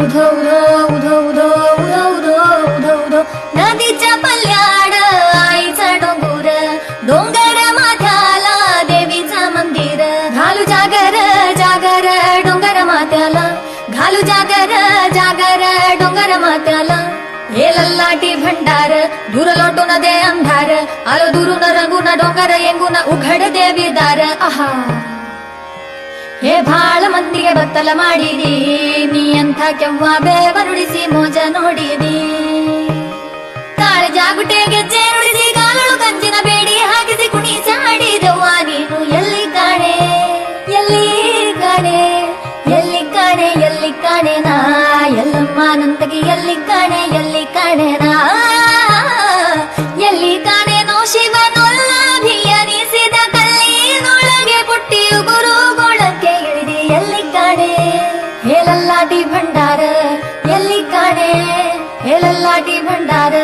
उधो उधो उधो उधो उधो उधो उधो उधो नदीच्या पल्ल्याड आईचा डोंगर डोंगर माथ्याला देवीचं मंदिर घालू जागर जागर डोंगर माथ्याला घालू जागर जागर डोंगर माथ्याला हे लल्लाटी भंडार दूर लोटून दे अंधार आलो दुरून रंगून डोंगर येंगून उघड देवी दार आहा हे ಭಾಳ ಮಂದಿಗೆ ಬತ್ತಲ ಮಾಡಿದಿ ನೀ ಅಂತ ಕೆವ್ವ ಬೇವರುಡಿಸಿ ಮೋಜ ನೋಡಿದಿ ತಾಳ ಜಾಗುಟೆ ಗೆಜ್ಜೆ ನುಡಿಸಿ ಕಾಲಳು ಕಂಚಿನ ಬೇಡಿ ಹಾಕಿಸಿ ಕುಣಿ ಚಾಡಿದವ್ವ ನೀನು ಎಲ್ಲಿ ಕಾಣೆ ಎಲ್ಲಿ ಕಾಣೆ ಎಲ್ಲಿ ಕಾಣೆ ಎಲ್ಲಿ ಕಾಣೆ ನಾ ಎಲ್ಲಮ್ಮ ನಂತಗಿ ಎಲ್ಲಿ ಕಾಣೆ ನಾ ಎಲ್ಲಿ ಕಾಣೆ ನೋ ಶಿವನೊಲ್ಲಭಿಯನಿಸಿದ ಕಲ್ಲಿನೊಳಗೆ ಪುಟ್ಟಿಯು ಗುರುಗೊಳಕ್ಕೆ ಇಳಿದಿ ಎಲ್ಲಿ ಕಾಣೆ ಹೇಳಲ್ಲಾಟಿ ಭಂಡಾರ ಎಲ್ಲಿ ಕಾಣೆ ಹೇಳಲ್ಲಾಟಿ ಭಂಡಾರ